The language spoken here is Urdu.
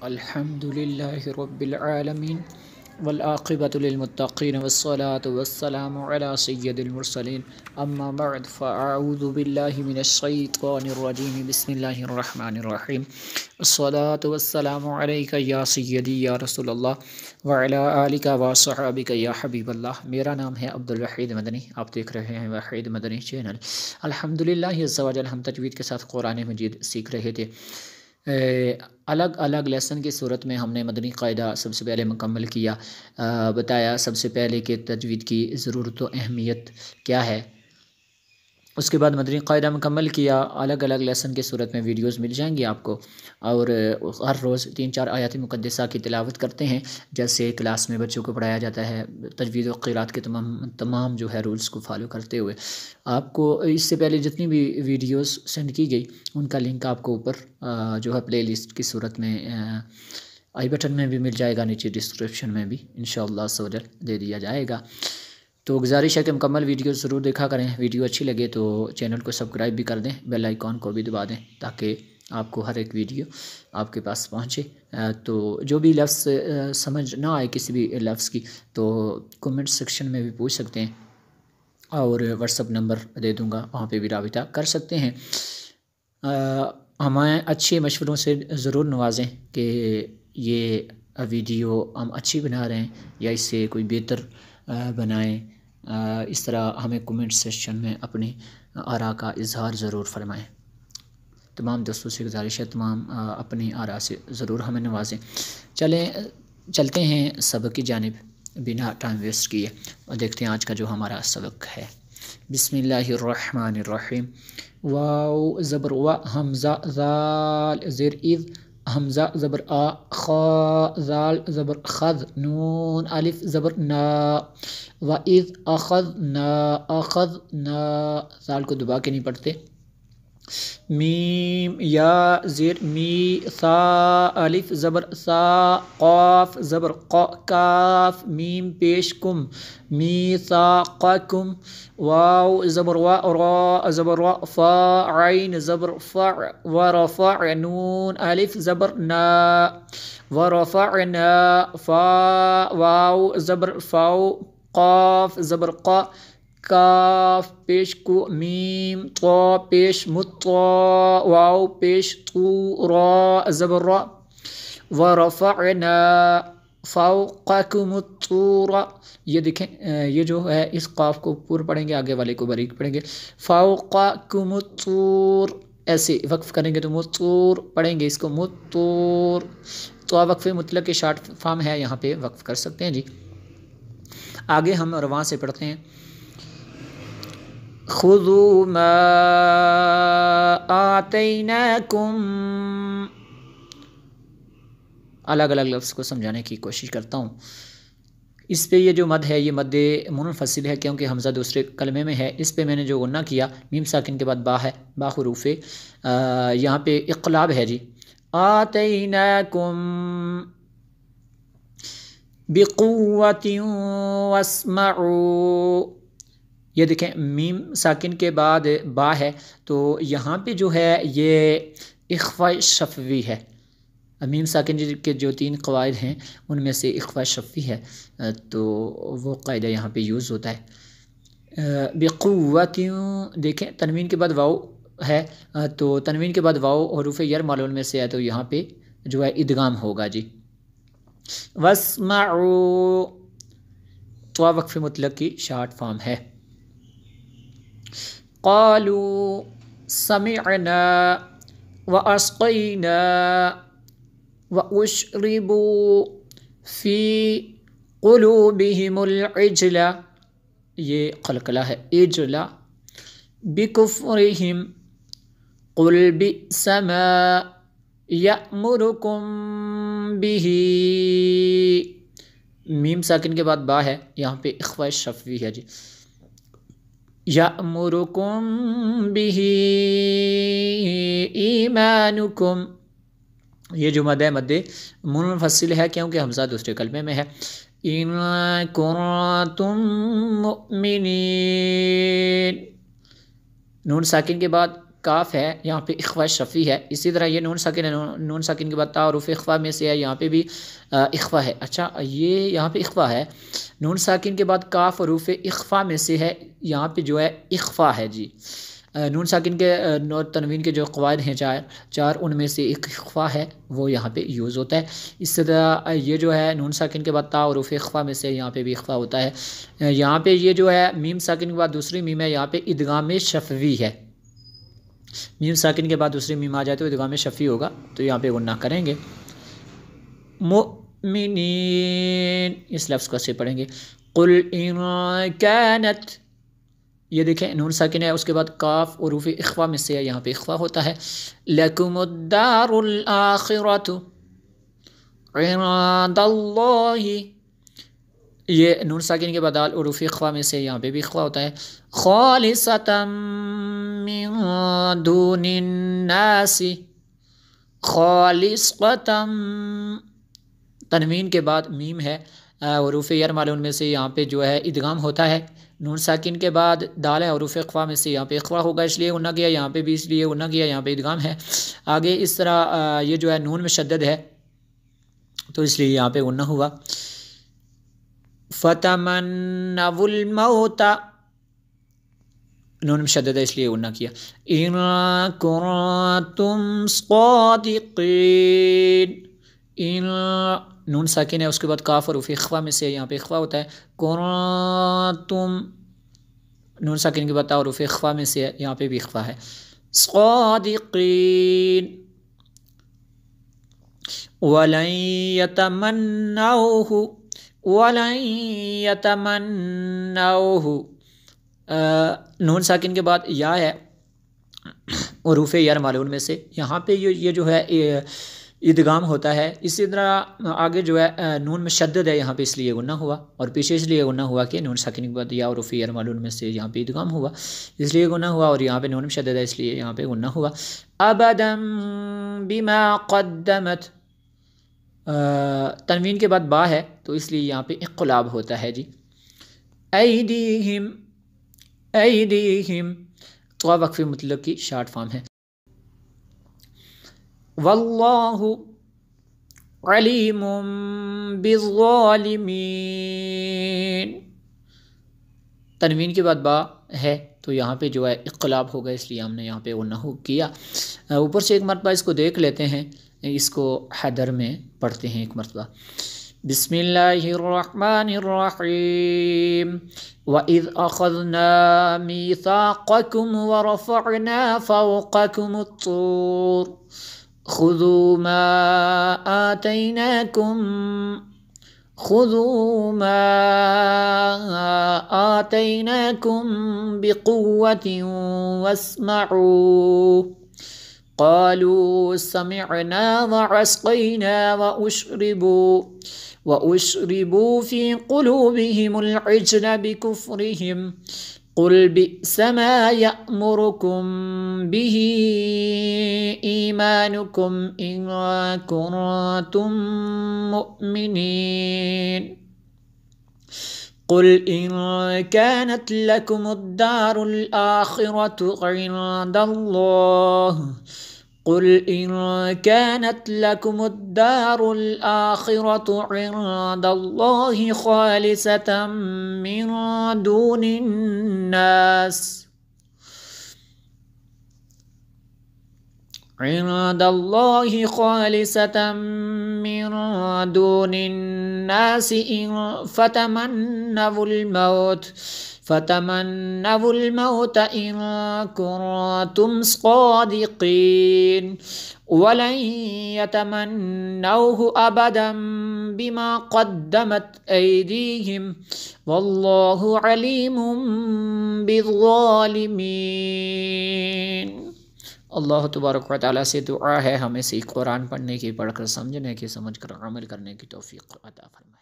الحمدللہ رب العالمین والعاقبۃ للمتقین والصلاة والسلام علی سید المرسلین اما بعد فاعوذ باللہ من الشیطان الرجیم بسم اللہ الرحمن الرحیم الصلاة والسلام علیک یا سیدی یا رسول اللہ وعلی آلک وصحابک یا حبیب اللہ۔ میرا نام ہے عبدالوحید مدنی، آپ دیکھ رہے ہیں وحید مدنی چینل۔ الحمدللہ عز و جل ہم تجوید کے ساتھ قرآن مجید سیکھ رہے تھے۔ الگ الگ لیسن کی صورت میں ہم نے مدنی قاعدہ سب سے پہلے مکمل کیا، بتایا سب سے پہلے کہ تجوید کی ضرورت و اہمیت کیا ہے۔ اس کے بعد مدنی قاعدہ مکمل کیا۔ الگ الگ لیسن کی صورت میں ویڈیوز مل جائیں گی آپ کو، اور ہر روز 3-4 آیات مقدسہ کی تلاوت کرتے ہیں، جیسے کلاس میں بچوں کو پڑھایا جاتا ہے، تجوید و قرات کے تمام جو ہے رولز کو فالو کرتے ہوئے۔ آپ کو اس سے پہلے جتنی بھی ویڈیوز سینڈ کی گئی ان کا لنک آپ کو اوپر جو ہے پلے لسٹ کی صورت میں آئی بٹن میں بھی مل جائے گا، نیچے ڈسکرپشن میں بھی انشاءاللہ سوجل دے دیا جائے گا۔ تو گزارش ہے کہ مکمل ویڈیو ضرور دیکھا کریں۔ ویڈیو اچھی لگے تو چینل کو سبسکرائب بھی کر دیں، بیل آئیکن کو بھی دبا دیں تاکہ آپ کو ہر ایک ویڈیو آپ کے پاس پہنچے۔ تو جو بھی لفظ سمجھ نہ آئے کسی بھی لفظ کی تو کومنٹ سیکشن میں بھی پوچھ سکتے ہیں، اور واٹس ایپ نمبر دے دوں گا، وہاں پہ بھی رابطہ کر سکتے ہیں۔ ہمیں اچھے مشوروں سے ضرور نوازیں کہ یہ ویڈیو ہم اچھی بنا رہے ہیں یا اس سے کوئی بہتر بنائیں۔ اس طرح ہمیں کومنٹ سیکشن میں اپنی آراء کا اظہار ضرور فرمائیں۔ تمام دوستوں سے گزارش ہے تمام اپنی آراء سے ضرور ہمیں نوازیں۔ چلتے ہیں سبق کی جانب بنا ٹائم ویسٹ کیے، اور دیکھتے ہیں آج کا جو ہمارا سبق ہے۔ بسم اللہ الرحمن الرحیم۔ واو زبر و، حمزہ ذال زیر اذ، حمزہ زبر آ، خا ذال زبر خذ، نون الف زبر نا، و اذ اخذنا، اخذنا ذال کو دبا کے نہیں پڑھتے۔ میم یا زیر می، ثا الف زبر ثا، قاف زبر قا، کاف میم پیش کم، میثاقکم، واو زبر و، را زبر و، فا عین زبر فع، ورفع نون الف زبر نا، ورفعنا، فا واو زبر فاو، قاف زبر قا، کاف پیش کو، میم طا پیش مطا، واو پیش تو، را زبر را، ورفعنا فوقکم الطور۔ یہ دیکھیں یہ جو ہے اس قاف کو پور پڑھیں گے، آگے والے کو باریک پڑھیں گے، فوقکم الطور، ایسے وقف کریں گے تو مطور پڑھیں گے، اس کو مطور۔ تو وقف مطلق کے شارٹ فارم ہے، یہاں پہ وقف کر سکتے ہیں جی۔ آگے ہم رواں سے پڑھتے ہیں۔ خذوا ما آتیناکم، الگ الگ لفظ کو سمجھانے کی کوشش کرتا ہوں۔ اس پہ یہ جو مد ہے یہ مد منفصل ہے، کیونکہ حمزہ دوسرے کلمے میں ہے۔ اس پہ میں نے جو غنہ کیا، میم ساکن کے بعد با ہے، با حروف یہاں پہ اقلاب ہے جی۔ آتیناکم بقوۃ واسمعوا، یہ دیکھیں میم ساکن کے بعد با ہے، تو یہاں پہ جو ہے یہ اخفاء شفوی ہے۔ میم ساکن کے جو 3 قواعد ہیں ان میں سے اخفاء شفوی ہے، تو وہ قاعدہ یہاں پہ یوز ہوتا ہے۔ بقوۃ، دیکھیں تنوین کے بعد واو ہے، تو تنوین کے بعد واو حروف یر معلول میں سے ہے، تو یہاں پہ جو ہے ادغام ہوگا جی۔ واسمعوا، تو وقف مطلق کی شارٹ فارم ہے۔ قالوا سمعنا واسقینا واشربوا فی قلوبہم العجل، یہ قلقلہ ہے، عجل، بکفرہم قل بئس ما یأمرکم بہ، میم ساکن کے بعد با ہے، یہاں پہ اخفاء شفوی ہے جی۔ یأمرکم بہ ایمانکم، یہ جو مد ہے مد منفصل ہے، کیونکہ حمزہ دوسرے کلمے میں ہے۔ ان کنتم مؤمنین، نون ساکن کے بعد کاف ہے یہاں پہ اخفا شفی ہے، اسی طرح یہ نون ساکن ہے، نون ساکن کے بعد تا حروف اخفا میں سے ہے، یہاں پہ بھی اخفا ہے۔ اچھا یہ یہاں پہ اخفا ہے، نون ساکن کے بعد کاف حروف اخفا میں سے ہے، یہاں پہ جو ہے اخفا ہے جی۔ نون ساکن کے تنوین کے جو قواعد ہیں چار ان میں سے ایک اخفا ہے، وہ یہاں پہ یوز ہوتا ہے۔ اس طرح یہ جو ہے نون ساکن کے بعد تا حروف اخفا میں سے یہاں پہ بھی اخفا ہوتا ہے۔ یہاں پہ یہ جو ہے میم ساکن کے بعد دوسری میم ہے، یہاں پہ ادغام شفوی ہے، میم ساکن کے بعد دوسری میم آ جائے تو ادغام شفوی ہوگا، تو یہاں پہ غنہ کریں گے۔ مؤمنین اس لفظ کو سے پڑھیں گے۔ قل ان کانت، یہ دیکھیں نون ساکن ہے، اس کے بعد کاف حروف اخفا میں سے ہے، یہاں پہ اخفا ہوتا ہے۔ لکم الدار الآخرۃ عند اللہ، یہ نون ساکن کے بعد دال حروف اخفا میں سے، یہاں پہ بھی اخفا ہوتا ہے۔ خالصۃ من دون الناس، خالصۃ، تنوین کے بعد میم ہے، حروف یرملون میں سے یہاں پہ جو ہے ادغام ہوتا ہے۔ نون ساکن کے بعد دال ہے حروف اخفا میں سے، یہاں پہ اخفا ہوگا اس لیے غنہ کیا، یہاں پہ بھی اس لیے غنہ کیا، یہاں پہ ادغام ہے۔ آگے اس طرح یہ جو ہے نون مشدد ہے تو اس لیے یہاں پہ غنہ ہوا۔ فتمنوا الموت، نون مشدد ہے اس لیے غنہ کیا۔ ان کنتم صادقین، ان نون ساکن ہے، اس کے بعد کاف حروف اخفا میں سے یہاں پہ اخفا ہوتا ہے۔ کنتم، نون ساکن کے بعد تا حروف اخفا میں سے ہے، یہاں پہ بھی اخفا ہے۔ صادقین، ولن یتمنوہ، ولن یتمنوہ، نون ساکن کے بعد یا ہے حروف یرملون میں سے، یہاں پہ یہ جو ہے ادغام ہوتا ہے۔ اسی طرح آگے جو ہے نون مشدد ہے، یہاں پہ اس لیے غنہ ہوا، اور پیچھے اس لیے غنہ ہوا کہ نون ساکن کے بعد یا حروف یرملون میں سے یہاں پہ ادغام ہوا، اس لیے غنہ ہوا، اور یہاں پہ نون مشدد ہے اس لیے یہاں پہ غنہ ہوا۔ ابدا بما قدمت، تنوین کے بعد با ہے تو اس لیے یہاں پہ انقلاب ہوتا ہے جی۔ ایدیہم، ایدیہم، تو وقف مطلق کی شارٹ فارم ہے۔ واللہ علیم بالظالمین، تنوین کے بعد با ہے تو یہاں پہ جو ہے انقلاب ہوگا، اس لیے ہم نے یہاں پہ غنہ کیا۔ اوپر سے ایک مرتبہ اس کو دیکھ لیتے ہیں، اس کو حدر میں پڑھتے ہیں ایک مرتبہ۔ بسم اللہ الرحمن الرحیم، وَإِذْ أَخَذْنَا مِيثَاقَكُمْ وَرَفَعْنَا فَوْقَكُمُ الطُّورَ خُذُوا مَا آتَيْنَاكُمْ بِقُوَّةٍ وَاسْمَعُوا قالوا سمعنا وعصينا وأشربوا في قلوبهم العجل بكفرهم قل بئس ما يأمركم به إيمانكم إن كنتم مؤمنين قل إن كانت لكم الدار الآخرة عند الله قل إن كانت لكم الدار الآخرة عند الله خالصة من دون الناس عند الله خالصة من دون الناس فتمنوا الموت إن كنتم صادقين ولن يتمنوه أبدا بما قدمت أيديهم والله عليم بالظالمين۔ اللہ تبارک و تعالیٰ سے دعا ہے ہمیں سے قرآن پڑھنے کی، پڑھ کر سمجھنے کی، سمجھ کر عمل کرنے کی توفیق عطا فرمائے۔